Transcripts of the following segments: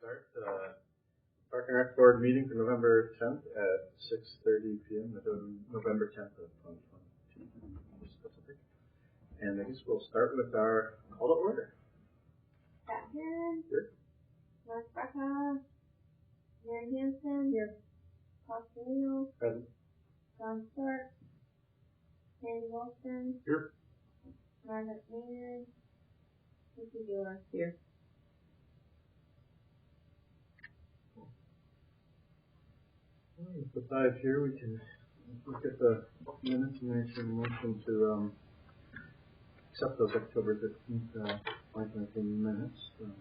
start the Park and Rec Board meeting for November 10th at 6:30 p.m. November 10th of 2022. And I guess we'll start with our call to order. Pat Heron. Here. Mark Brecka. Mary Hanson. Here. Paul Salino. Present. John Stark. Sandy Wilson. Here. Margaret Maynard. Nikki Dewar. Here. With the five here, we can look at the minutes and make a motion to accept those October 15th, 2019 minutes. And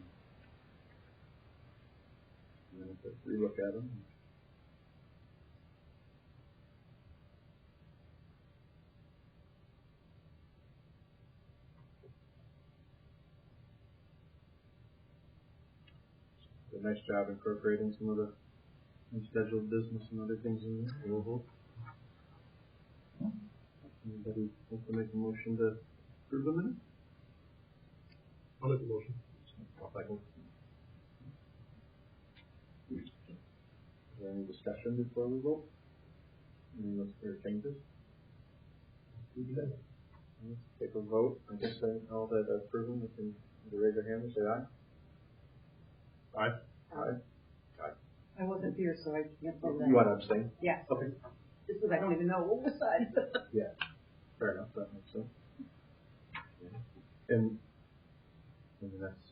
then just relook at them. Did a nice job incorporating some of the scheduled business and other things in there. Anybody want to make a motion to approve the minute? I'll make the motion. I'll second. Is there any discussion before we vote? Any other changes? Let's take a vote. I guess all that approve them, you can raise your hand and say aye. Aye. Aye. I wasn't here, so I can't vote. You want to abstain? Yeah. Okay. Just because I don't even know what was said. Yeah. Fair enough. That makes sense. Yeah. And that's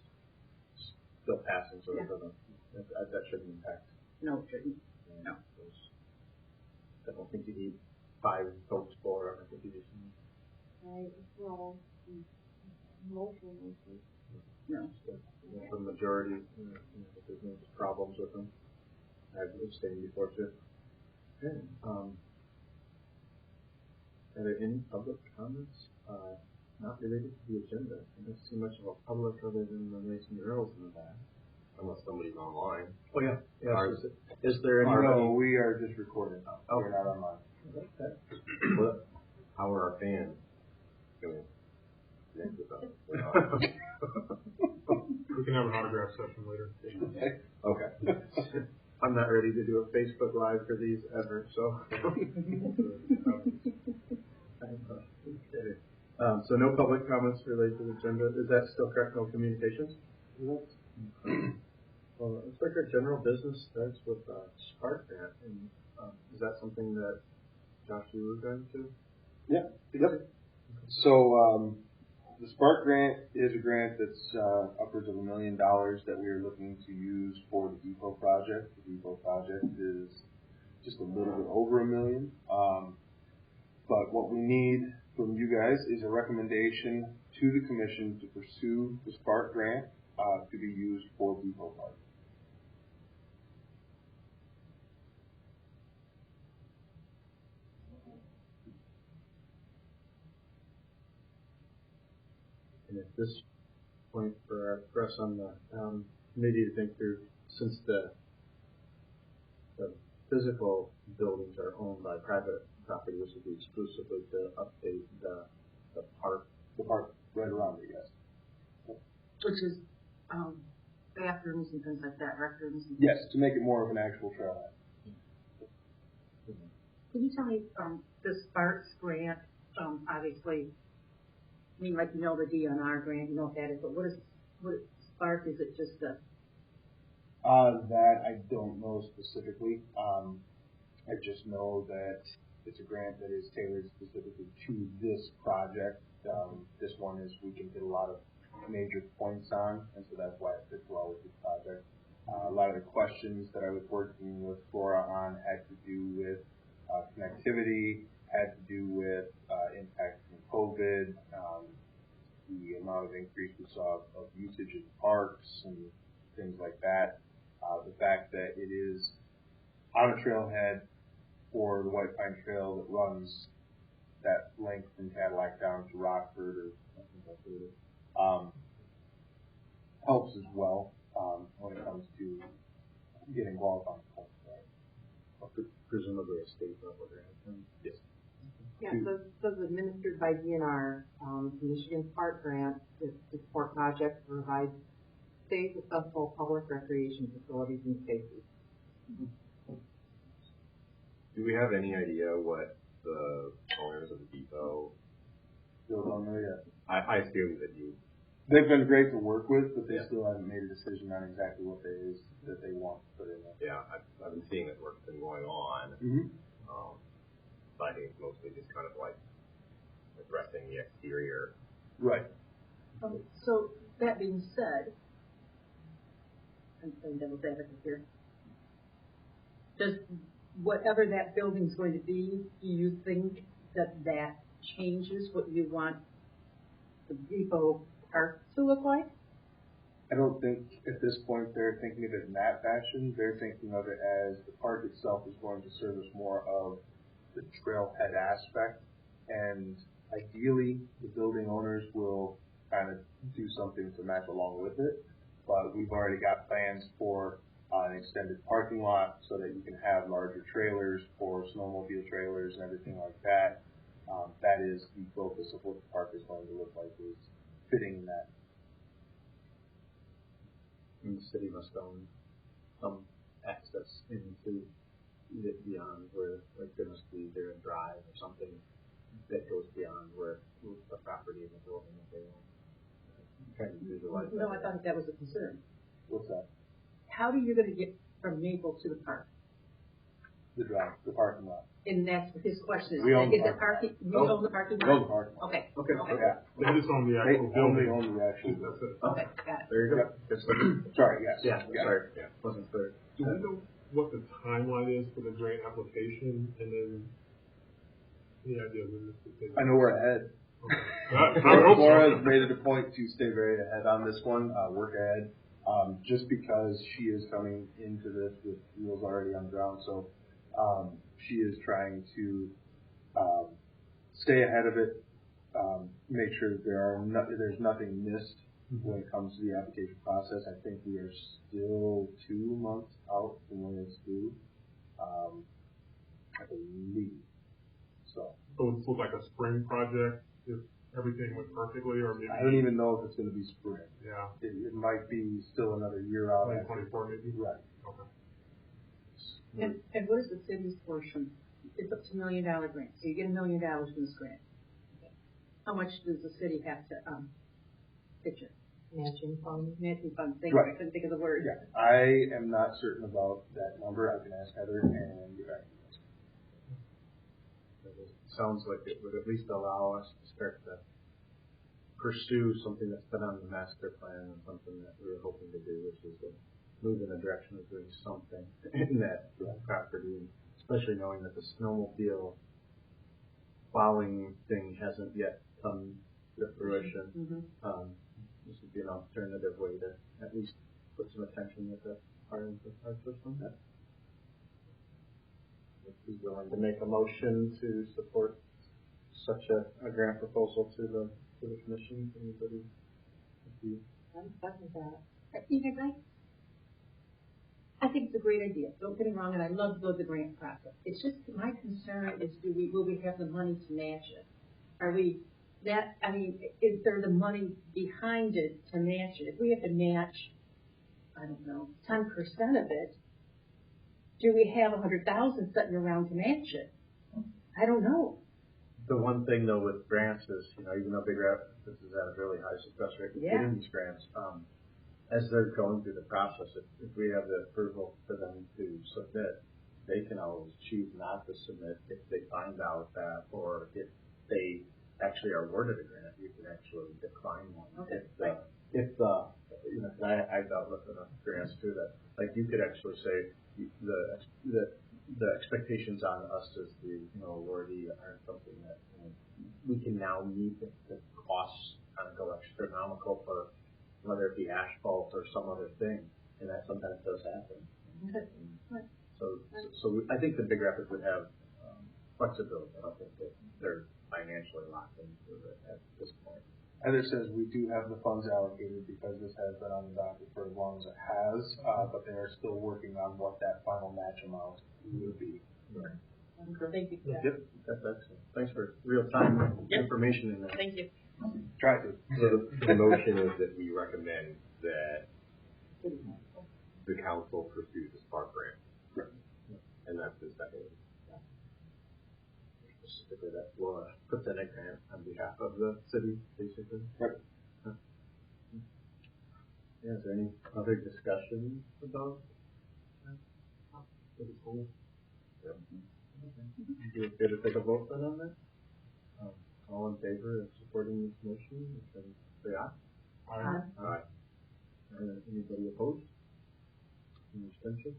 still passing, so it doesn't. That shouldn't impact. No, it shouldn't. No. I don't think you need 5 votes for. I think you just need. Well, motion. No. The majority, if there's no problems with them. I've abstained before too. Okay. Are there any public comments not related to the agenda? I don't see much of a public other than the Mason Girls in the back. Unless somebody's online. Oh yeah. Is there any? No, we are just recording. Oh. We're not online. Okay. How are our fans doing? We can have an autograph session later. Okay. I'm not ready to do a Facebook Live for these ever, so. So no public comments related to the agenda. Is that still correct? No communications? Yes. Well, it looks like our general business starts with Spark Grant. And is that something that, Josh, you were going to? Yeah. Yep. So the Spark Grant is a grant that's upwards of $1 million that we are looking to use for the depot project. The depot project is just a little bit over $1 million. But what we need from you guys is a recommendation to the commission to pursue the Spark Grant to be used for depot project. And at this point, for us on the committee to think through, since the physical buildings are owned by private property, this would be exclusively to update the park. The park right around it, yes. Which is bathrooms and things like that, restrooms. Yes, to make it more of an actual trailhead. Can you tell me, the Sparks grant, obviously, I mean, like, you know, the DNR grant, you know what that is, but what is Spark? Is it just a? That I don't know specifically. I just know that it's a grant that is tailored specifically to this project. This one is we can hit a lot of major points on, and so that's why it fits well with this project. A lot of the questions that I was working with Flora on had to do with connectivity, had to do with impact from COVID, the amount of increase we saw of usage in parks and things like that. The fact that it is on a trailhead for the White Pine Trail that runs that length from Cadillac down to Rockford or something like that, helps as well when it comes to getting qualified points. Presumably a state level grant. Yes. Yeah, so it's administered by DNR, the Michigan Spark Grant to support projects, provide safe, accessible public recreation facilities and spaces. Do we have any idea what the owners of the depot? Still don't know yet. I assume that you. They've been great to work with, but they Yeah. still haven't made a decision on exactly what it is that they want to put in there. Yeah, I've been seeing that work's been going on. Mm-hmm. But I think it's mostly just kind of like addressing the exterior. Right. So, that being said, I'm playing devil's advocate here. Does whatever that building's going to be, do you think that that changes what you want the depot park to look like? I don't think at this point they're thinking of it in that fashion. They're thinking of it as the park itself is going to service more of the trailhead aspect, and ideally the building owners will kind of do something to match along with it. But we've already got plans for an extended parking lot so that you can have larger trailers for snowmobile trailers and everything like that. That is the focus of what the park is going to look like, is fitting in that. And the city must own some access into it beyond where, like, there must be there a drive or something that goes beyond where the property in the building that they own. I'm trying to visualize that. No, I thought that was a concern. What's that? How are you gonna get from Maple to the park? The drive, the parking lot. And that's his question, is We own the it parking, you Oh. own the parking No, lot? the parking lot. Okay, Okay, okay, Yeah. They just own the They actual only building. own the actual. That's it. okay, got it. there you go. Yep. Just like, Sorry, yes. yeah, sorry, Yeah. wasn't clear. Do we know what the timeline is for the grant application, and then any idea when this is taking? I know we're ahead. I hope Laura so. made it a point to stay very ahead on this one, work ahead, just because she is coming into this with wheels already on the ground. So she is trying to stay ahead of it, make sure that there's nothing missed when it comes to the application process. I think we are still 2 months out from when it's due, I believe. So. So it's look like a spring project if everything went perfectly, or maybe. I don't even know if it's going to be spring. Yeah, It might be still another year out. 2024 maybe. Right. Okay. And what is the city's portion? It's up to $1 million grant, so you get $1 million from this grant. How much does the city have to, pitch it? Matching fund, thank you, I Right. couldn't think of the word. Yeah. I am not certain about that number. I can ask Heather and get back to you. It sounds like it would at least allow us to start to pursue something that's been on the master plan and something that we were hoping to do, which is to move in the direction of doing something in that property, and especially knowing that the snowmobile plowing thing hasn't yet come to fruition. Mm-hmm. This would be an alternative way to at least put some attention with that part of the park system. If he's willing to make a motion to support such a grant proposal to the commission, anybody? I'm fine with that. You know, I think it's a great idea, don't get me wrong, and I love the grant process. It's just, my concern is, will we have the money to match it? Is there the money behind it to match it? If we have to match, I don't know, 10% of it, do we have 100,000 sitting around to match it? I don't know. The one thing though with grants is, even though Big Rapids is at a really high success rate with getting these grants, as they're going through the process, if we have the approval for them to submit, they can always choose not to submit if they find out that, or if they actually are awarded a grant, you can actually decline one. Okay. I dealt with enough grants too that, like, you could actually say the expectations on us as the awardee are something that we can now meet the costs kind of go astronomical for whether it be asphalt or some other thing, and that sometimes does happen. Okay. So I think the Big Rapids would have flexibility. I don't think that they're financially locked into it at this point. Heather says we do have the funds allocated because this has been on the docket for as long as it has, but they are still working on what that final match amount would be. Right. Thank you. Yep, that's excellent. Thanks for real-time information in there. Thank you. Try to. So the motion is that we recommend that the council pursue the Spark grant. Correct. And that's the second. Specifically, that will put in a grant on behalf of the city, basically. Right. Yeah, is there any other discussion about that? Yep. You okay to take a vote then on that? All in favor of supporting this motion, say aye. Aye. Anybody opposed? Any abstention?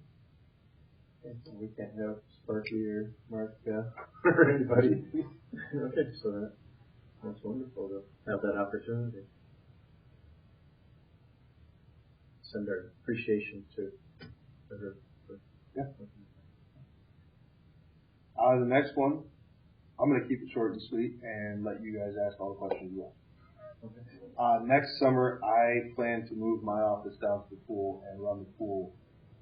Okay, so we can't have Sparky or Mark or anybody. Okay, so that's wonderful to have that opportunity. Send our appreciation to her. Yeah. The next one, I'm going to keep it short and sweet and let you guys ask all the questions you want. Okay. Next summer, I plan to move my office down to the pool and run the pool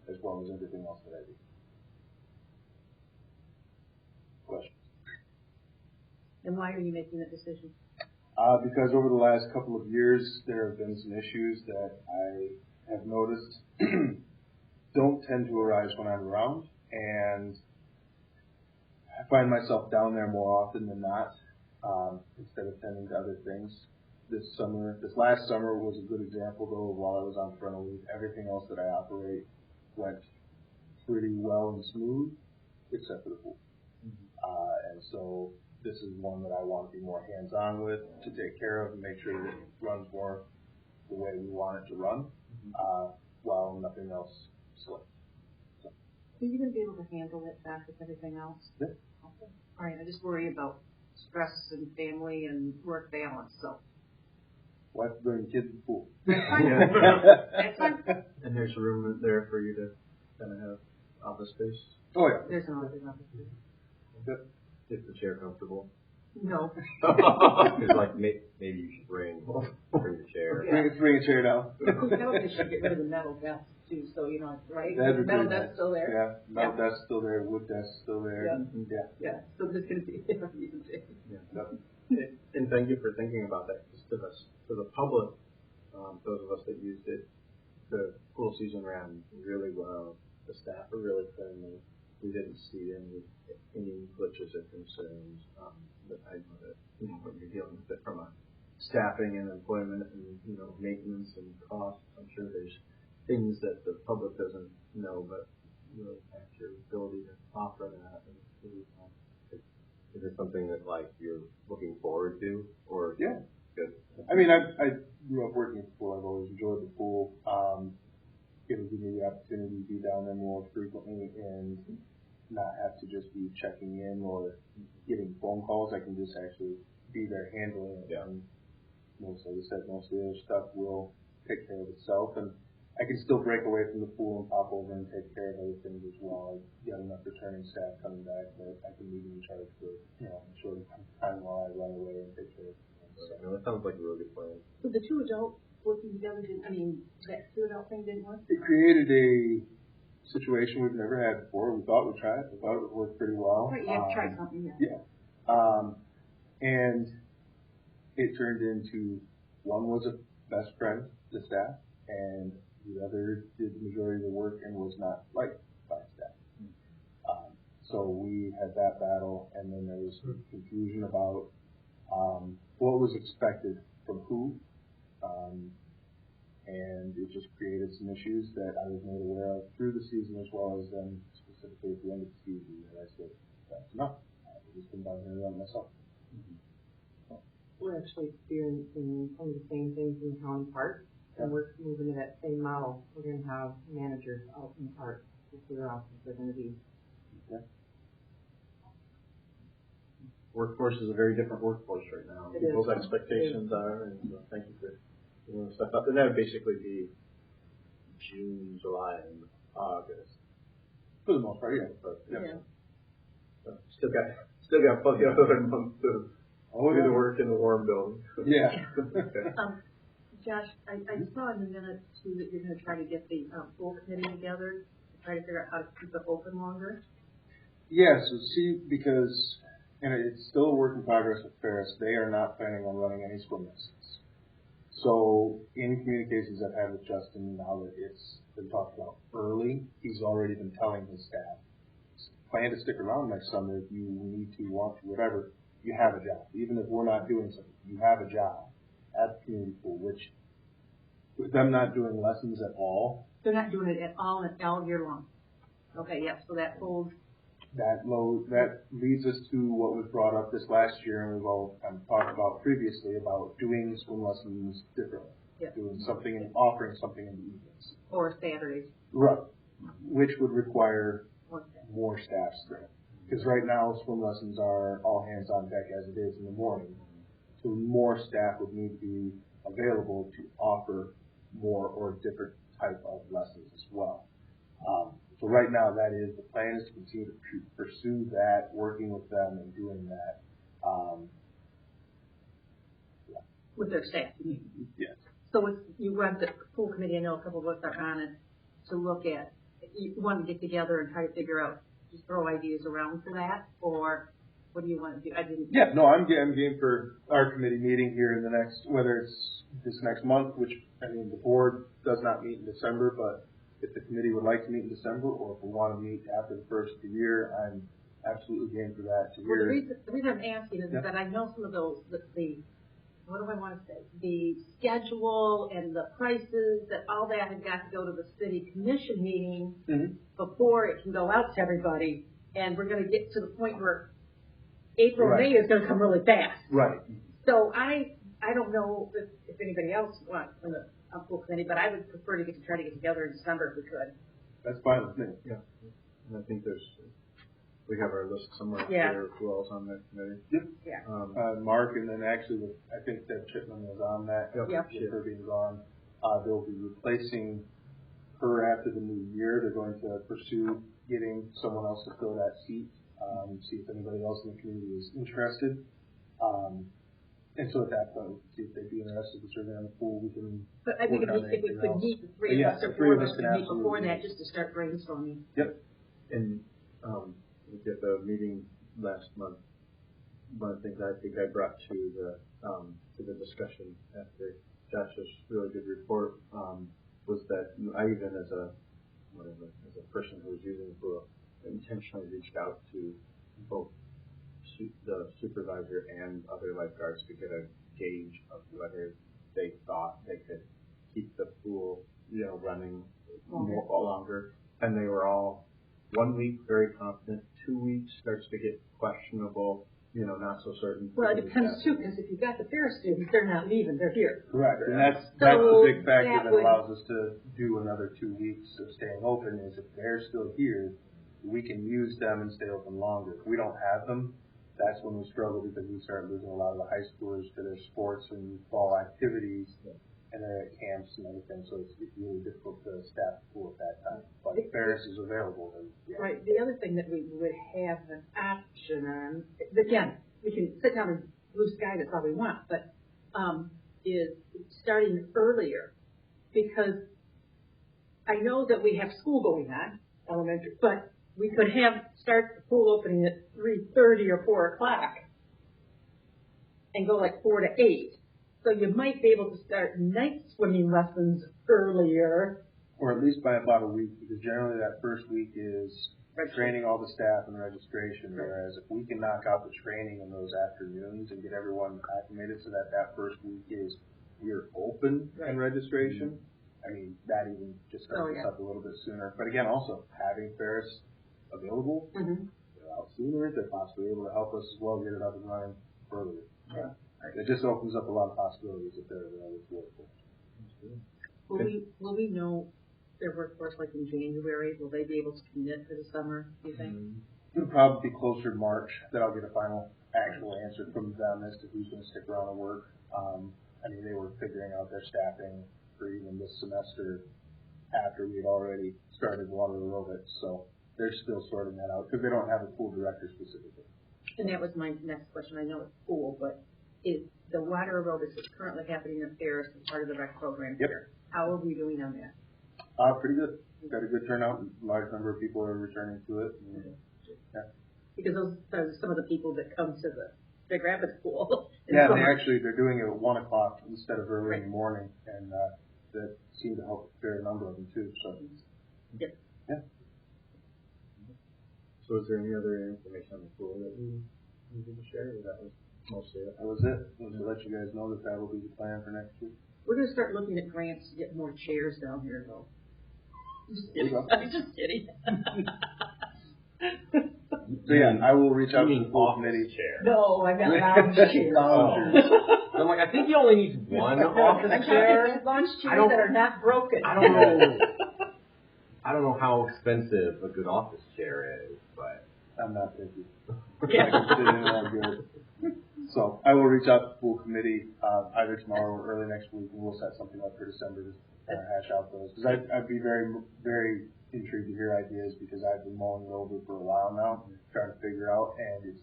as well as everything else that I do. Questions? And why are you making that decision? Because over the last couple of years, there have been some issues that I have noticed don't tend to arise when I'm around, and I find myself down there more often than not, instead of tending to other things. This last summer was a good example, though, of while I was on parental leave. Everything else that I operate went pretty well and smooth, except for the pool. And so this is one that I want to be more hands-on with, to take care of and make sure that it runs more the way we want it to run, while nothing else slips. So you're going to be able to handle it back with everything else? Yeah. Okay. All right, I just worry about stress and family and work balance, so. We'll have to bring the kids to the pool. That's fine. That's fine. And there's room there for you to kind of have office space. Oh, yeah. There's nothing. Is the chair comfortable? No. It's like, maybe you should bring the chair. Bring a chair down. They should get rid of the metal desk too, so you know, right? That'd be Metal pretty desk nice. still there. Yeah, metal desk still there, wood desk still there. Yeah. Yeah, so there's going to be Yeah. And thank you for thinking about that. Just to the public, those of us that used it, the pool season ran really well. The staff were really friendly. We didn't see any glitches or concerns. But I know that when you're dealing with it from a staffing and employment and maintenance and costs, I'm sure there's things that the public doesn't know, but really have your ability to offer that. And Is it something that you're looking forward to, or Yeah. Good? I mean, I grew up working at the pool. I've always enjoyed the pool. It'll give me the opportunity to be down there more frequently and not have to just be checking in or getting phone calls. I can just actually be there handling it. Yeah. And most of the other stuff will take care of itself. And I can still break away from the pool and pop over and take care of other things as well. I've got enough returning staff coming back that I can leave in charge for a short time while I run away and take care of things. So, That sounds like a really good plan. So the two adults working together that two adult thing didn't work? it created a situation we've never had before. We thought we'd try it. We thought it would work pretty well. Right, you have to try something, yeah. Yeah. And it turned into one was a best friend to staff, and the other did the majority of the work and was not liked by staff. So we had that battle, and then there was confusion about what was expected from who, and it just created some issues that I was made aware of through the season as well as then specifically at the end of the season. And I said, that's enough. I just come down here and run myself. We're actually experiencing some of the same things in County Park, and we're moving to that same model. We're going to have managers out in the park to see their offices are going to be. Workforce is a very different workforce right now. It People's is. expectations are, and thank you for doing stuff up. And that would basically be June, July, and August. For the most part, yeah. But, Yeah. So still got plenty of other months to do the work in the warm building. Yeah. Okay. Josh, I saw in the minutes too that you're going to try to get the full committee together to try to figure out how to keep it open longer. Yeah, so see, because, and it's still a work in progress with Ferris, they are not planning on running any swim lessons. So, in communications I've had with Justin, now that it's been talked about early, he's already been telling his staff, plan to stick around next summer if you need to, want to, whatever. You have a job. Even if we're not doing something, you have a job at the community pool, which with them not doing lessons at all, They're not doing it at all year long. Okay, yeah, so that holds. that leads us to what was brought up this last year, and we've all kind of talked about previously about doing swim lessons differently. Yeah. Doing something and offering something in the evenings. Or Saturdays. Right. Which would require Or Saturdays. more staff strength. Because right now, swim lessons are all hands on deck as it is in the morning. So more staff would need to be available to offer more or different type of lessons as well. So right now, that is, the plan is to continue to pursue that, working with them and doing that. With their staff. Yes. So it's, you want the pool committee, I know a couple of us are on it, to look at, you want to get together and try to figure out, just throw ideas around for that, or what do you want to do? I didn't. Yeah, no, I'm game for our committee meeting here in the next, whether it's this next month, which, I mean, the board does not meet in December, but if the committee would like to meet in December, or if we want to meet after the first of the year, I'm absolutely game for that. To Well, hear. the reason I'm asking is that I know some of those, what do I want to say? The schedule and the prices, that all that has got to go to the city commission meeting before it can go out to everybody. And we're going to get to the point where April, Right. May is going to come really fast. Right. So I don't know if anybody else wants from the pool committee, but I would prefer to try to get together in December if we could. That's fine with me. Yeah. And I think we have our list somewhere Yeah. here, who else on that committee. Yep. Yeah. Mark, and then actually, I think Deb Chipman was on that. Yep. With her being gone, they'll be replacing her after the new year. They're going to pursue getting someone else to fill that seat, see if anybody else in the community is interested. And so at that point, we can see if they'd be interested in serving on the pool. We can. But I think if we could meet, the three of us or four of us could meet before that, just to start brainstorming. Yep. And at the meeting last month, one of the things I think I brought to the discussion after Josh's really good report was that I even as a person who was using the pool intentionally reached out to both the supervisor and other lifeguards to get a gauge of whether they thought they could keep the pool, running longer. And they were all 1 week very confident, 2 weeks starts to get questionable, not so certain. Well, it depends too, because if you've got the Ferris students, they're not leaving, they're here. Correct. And that's So the big factor that that would- allows us to do another 2 weeks of staying open is if they're still here, we can use them and stay open longer. If we don't have them, that's when we struggle because we start losing a lot of the high schoolers to their sports and fall activities and they're at camps and everything, so it's really difficult to staff the pool at that time. But if Ferris is available, then yeah. Right, the other thing that we would have an option on, again, we can sit down and blue sky, that's all we want, but, is starting earlier. Because I know that we have school going on, elementary, but we could start the pool opening at 3:30 or 4 o'clock and go like 4 to 8. So you might be able to start night swimming lessons earlier. Or at least by about a week, because generally that first week is training all the staff and registration, whereas if we can knock out the training in those afternoons and get everyone acclimated so that first week is we're open in registration, I mean, that even just starts us up a little bit sooner. But again, also having Ferris available, they're out sooner, they're possibly able to help us as well get it up and running earlier. Yeah. It just opens up a lot of possibilities if they're available to work for. Will we know their workforce like in January? Will they be able to commit for the summer, do you think? It'll probably be closer to March that I'll get a final actual answer from them as to who's going to stick around and work. I mean, they were figuring out their staffing for even this semester after we had already started water aerobics, so they're still sorting that out because they don't have a pool director specifically. And that was my next question. I know it's cool, but is the water aerobics is currently happening in Ferris as part of the rec program here. How are we doing on that? Pretty good. We've got a good turnout. A large number of people are returning to it. Because those are some of the people that come to the Big Rapids pool. Yeah, they're doing it at 1 o'clock instead of early in the morning, and that seemed to help a fair number of them too. So Yes. So is there any other information on the pool that we needed to share, or that was mostly it? That was it. Was to let you guys know that that will be the plan for next year. We're gonna start looking at grants to get more chairs down here though. Just There you kidding. go. I'm just kidding. So yeah, I will reach out You to mean the pool office committee. chair? No, I got lounge chairs. Lounge I'm like, I think you only need one office I'm chair. talking lounge I chairs don't- that are not broken. I don't know. I don't know how expensive a good office chair is, but I'm not picky. Yeah. I can sit in all good. So I will reach out to the pool committee either tomorrow or early next week, and we'll set something up for December to hash out those. Because I'd be very, very intrigued to hear ideas, because I've been mulling it over for a while now, trying to figure out, and it's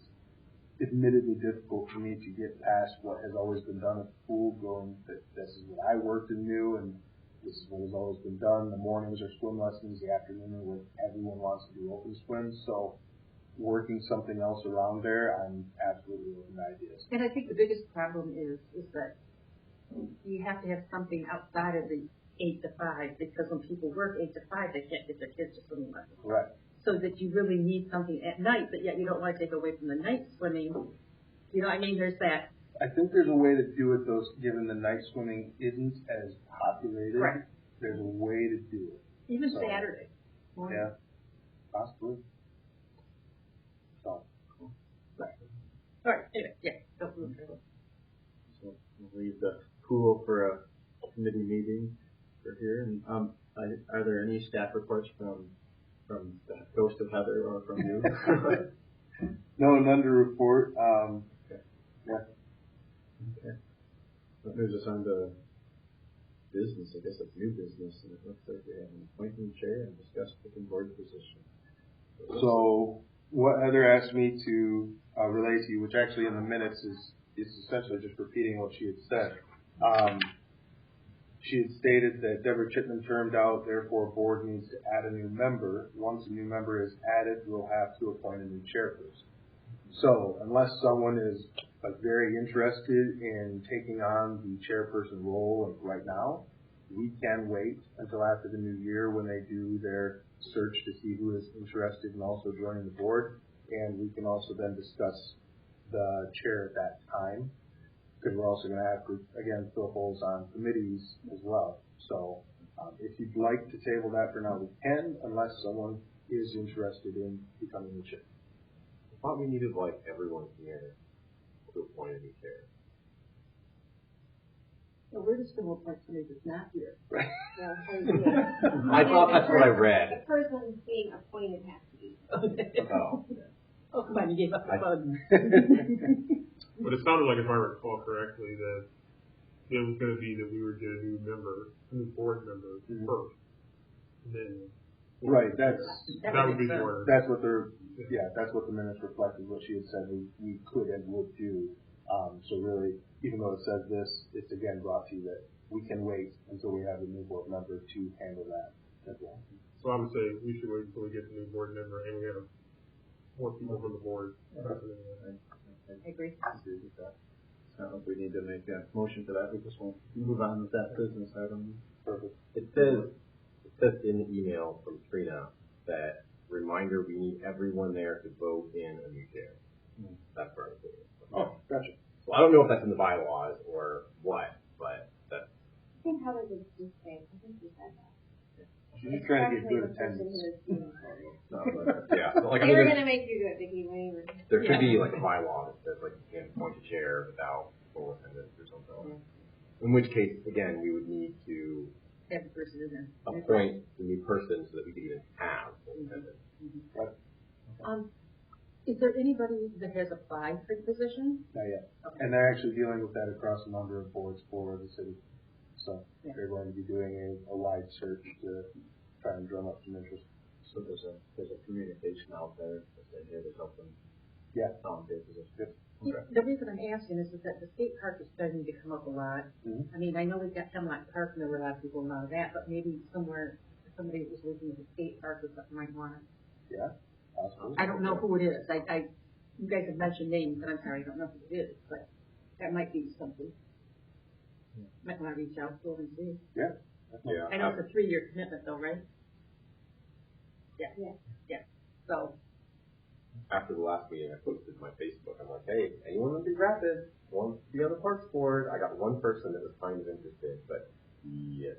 admittedly difficult for me to get past what has always been done at the pool, going that this is what I worked and knew, and this is what has always been done. The mornings are swim lessons, the afternoon are what everyone wants to do, open swims. So working something else around there, I'm absolutely open to ideas. And I think the biggest problem is that you have to have something outside of the 8 to 5, because when people work 8 to 5, they can't get their kids to swimming lessons. Correct. So that you really need something at night, but yet you don't want to take away from the night swimming. You know what I mean? There's that. I think there's a way to do it, though, given the night swimming isn't as populated. Right. There's a way to do it. Even So, Saturday morning. Yeah, possibly. So, All right, anyway, yeah. Don't move forward. So we'll leave the pool for a committee meeting for here. And are there any staff reports from the ghost of Heather or from you? no, none to report. Okay. Yeah. Okay. That moves us on to business. I guess it's new business, and it looks like we have an appointing chair and discuss picking board position. So what Heather asked me to relay to you, which actually in the minutes is essentially just repeating what she had said. She had stated that Deborah Chipman termed out, therefore board needs to add a new member. Once a new member is added, we'll have to appoint a new chairperson. So unless someone is very interested in taking on the chairperson role right now, we can wait until after the new year when they do their search to see who is interested in also joining the board, and we can also then discuss the chair at that time, because we're also going to have to, again, fill holes on committees as well. So if you'd like to table that for now, we can, unless someone is interested in becoming the chair. I thought we needed everyone here to appoint a new chair. So we're just going to appoint somebody that's not here. Right. Yeah, so, I thought that's what I read. The person being appointed has to be. Oh. Oh, come on, you gave up the fun. But it sounded like, if I recall correctly, that it was going to be that we would get a new member, a new board member first, and then. Right, that would be the order. That's what that's what the minutes reflected, what she had said we could and would do. So really, even though it says this, it's again brought to you that we can wait until we have a new board member to handle that as well. So I would say we should wait until we get the new board member and we have more people from the board. I agree. Agree with that. It's not like we need to make a motion for that. We just want to move on with that business item. Perfect. It says in the email from Trina that reminder we need everyone there to vote in a new chair. That's part of it. Oh, gotcha. So I don't know if that's in the bylaws or what, but that's I think Heather did just say, I think she said that. She's just trying to get good Especially the person attendance. who is being voted. not yeah. So, They were gonna make you do it, Vicki, when you were. there could be a bylaw that says you can't appoint a chair without full attendance or something. In which case, again, we would need to Have the person in there. appoint the new person so that we could even have full attendance. Is there anybody that has applied for the position? Not yet. Okay. And they're actually dealing with that across a number of boards for the city. So they're going to be doing a wide search to try and drum up some interest. So there's a communication out there that say, hey, there's open. Yeah. Volunteer position. The reason I'm asking is that the state park is starting to come up a lot. Mhm. I mean, I know we've got Hemlock Park and there were a lot of people know that, but maybe somewhere, somebody that was working at the state park or something might want it. Yeah, possibly. I don't know who it is. You guys have mentioned names, and I'm sorry, I don't know who it is, but that might be something. Might want to reach out to them and see. Yeah. Yeah. I know it's a 3-year commitment though, right? So, After the last meeting, I posted to my Facebook. I'm like, hey, anyone in Big Rapids wants to be on the parks board? I got one person that was kind of interested, but he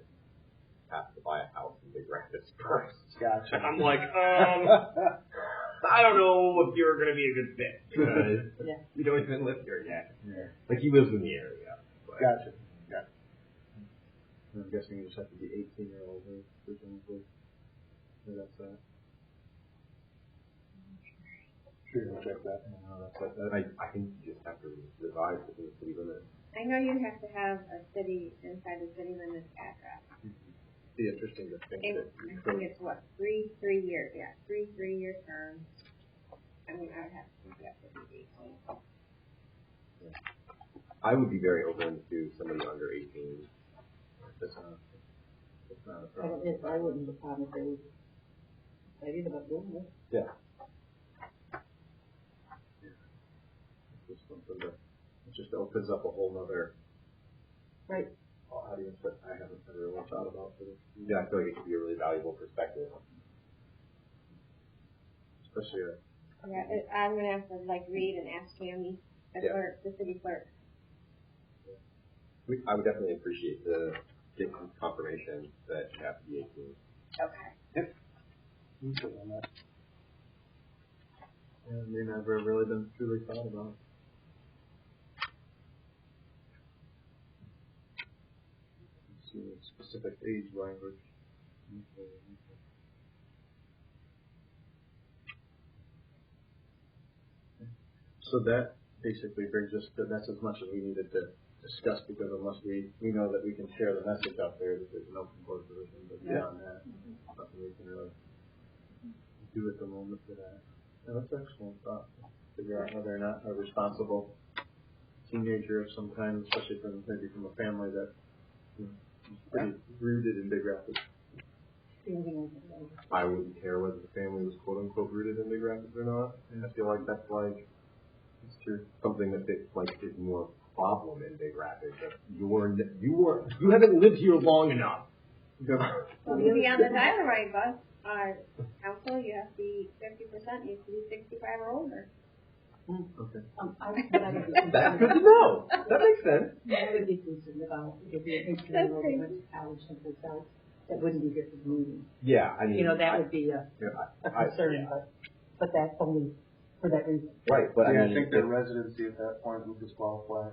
has to buy a house in Big Rapids first. Gotcha. I'm like, I don't know if you're going to be a good fit because you don't even live here yet. Yeah. Like, he lives in the area. But Gotcha. I'm guessing you just have to be 18-year-old, presumably. That's that. Sure, we'll check that. I think you just have to reside within the city limits. I know you have to have a city, inside the city limits address. It'd be interesting to think that I think it's what, three years, three-year terms. I mean, I would have to think that would be 18. I would be very open to somebody under 18. That's not a I problem. wouldn't have a problem if they was excited about doing it. Yeah. It's just something that, it just opens up a whole nother Right. audience that I haven't ever really thought about for this. Yeah, I feel like it could be a really valuable perspective. Especially I'm gonna have to read and ask Tammy, the clerk, the city clerk. I would definitely appreciate getting confirmation that you have to be 18. Okay. Yeah, it may never have really been truly thought about. Let's see, specific age language. So that basically brings us to, that's as much as we needed to discuss, because unless we know that we can share the message out there that there's an open board position, but beyond that, nothing we can really do at the moment for that. Yeah, that's excellent thought. Figure out whether or not a responsible teenager of some kind, especially from a family that is pretty rooted in Big Rapids. I wouldn't care whether the family was quote unquote rooted in Big Rapids or not. And I feel like that's it's true. Something that is more problem in Big Rapids. That you haven't lived here long enough. Well, to be on the Dial-A-Ride bus, council, you have to be 50%, you have to be 65 or older. Okay. That's good to know. That makes sense. I would be concerned about if you're 18-year-old who went to college someplace else, that wouldn't be here for the meeting. Yeah, I mean, That would be a concern, but that's only for that reason. Right, but I I mean, think their residency at that point would disqualify.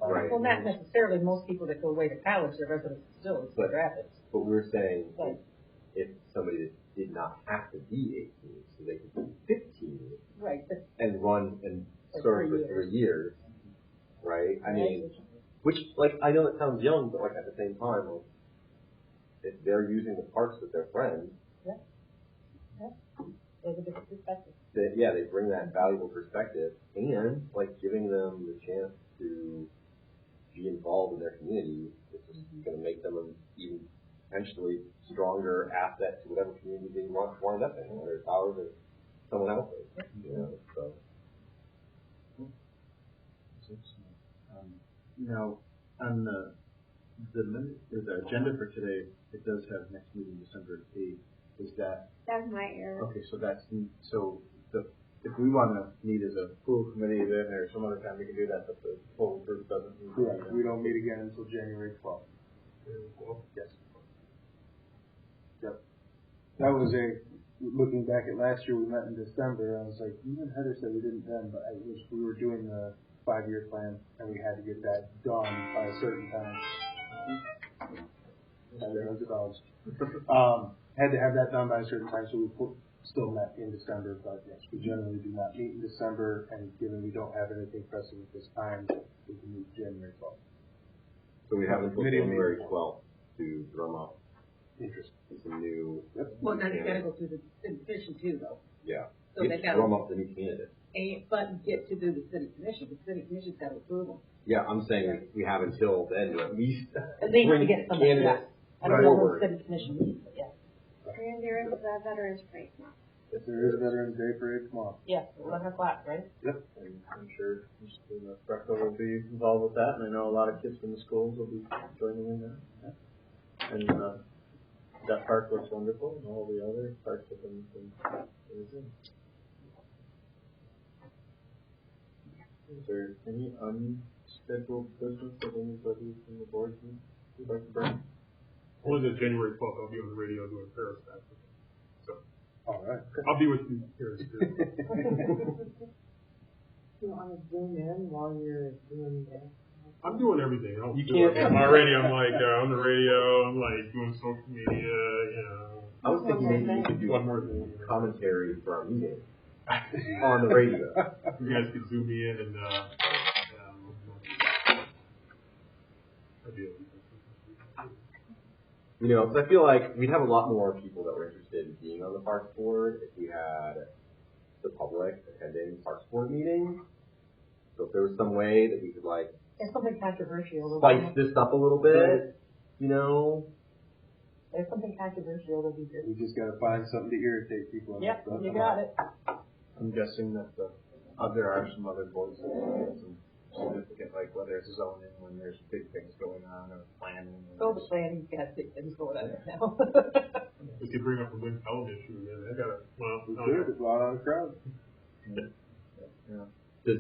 Right. Well, not necessarily. Most people that go away to college, their residence still is Cedar Rapids. But we're saying Right. if somebody did not have to be 18, so they could be 15 Right. But and run and For serve 3 for 3 years, right? I mean, which, I know it sounds young, but, at the same time, if they're using the parks with their friends, there's a different perspective. they bring that valuable perspective and, giving them the chance to be involved in their community, it's just going to make them an even potentially stronger asset to whatever community they want to wind up in, whether it's ours or someone else's, so. Now, on the agenda for today, it does have next meeting December 8th. Is that That's my error. okay? If we want to meet as a full committee then, or some other time we can do that, but the full group doesn't meet. Correct. We don't meet again until January 12th. Yes. Yep. That was looking back at last year, we met in December. I was like, even Heather said we didn't then, but we were doing the 5-year plan, and we had to get that done by a certain time. Had to have that done by a certain time, so we still met in December, but yes, we generally do not meet in December, and given we don't have anything pressing at this time, we can meet January 12th. So we have until January 12th to drum up Interest. some new. Well, then you gotta go through the city commission too, though. Yeah. So We they have to gotta, drum up the new candidates. but get to do the city commission. The city commission's gotta approve them. Yeah, I'm saying we have until then to at least At least to bring get somebody, candidates I don't know when forward. the city commission meets, but yeah. And there is the Veterans Parade month. If there is a Veterans Day parade, come on. Yeah, 11 o'clock, right? Yep. And I'm sure Mr. Freckle will be involved with that, and I know a lot of kids from the schools will be joining in that. And That park looks wonderful, and all the other parks have been amazing. Is there any unscheduled business that anybody from the board would like to bring? Only the January 12th, I'll be on the radio doing Paris Fest. So, All right. I'll be with you here. You want to zoom in while you're doing that? I'm doing everything. You can't. can't- My radio, I'm like, on the radio, I'm like doing social media, you know. I was thinking maybe we could do One more thing. commentary for our meeting on the radio. You guys could zoom me in and, I'd be able to- You know, because I feel like we'd have a lot more people that were interested in being on the Parks Board if we had the public attending Parks Board meetings. So if there was some way that we could like There's something controversial. spice this up a little bit, you know? There's something controversial that'd be good. We just gotta find something to irritate people. Yep, you got it. I'm guessing that there are some other boards that have some significant, like whether it's zoning, when there's big things going on, or planning. So the planning's got big things going on right now. We could bring up the Wind Pelham issue again. I got We could, it's a lot of crowd. Does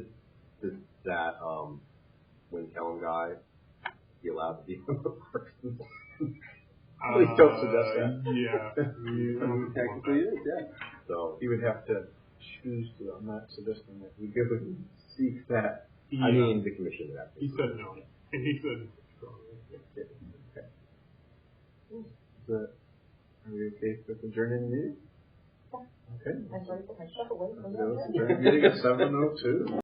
that Wind Kellum guy be allowed to be on the Parks Board? Please don't suggest that. Yeah. Technically is, yeah. So He would have to choose to. I'm not suggesting that he would seek that. I mean, the commission would have to. He said no. He said strongly. Are we okay with adjourning the meeting? Okay. I'm ready for my stuff away from Let's adjourn the meeting at 7:02.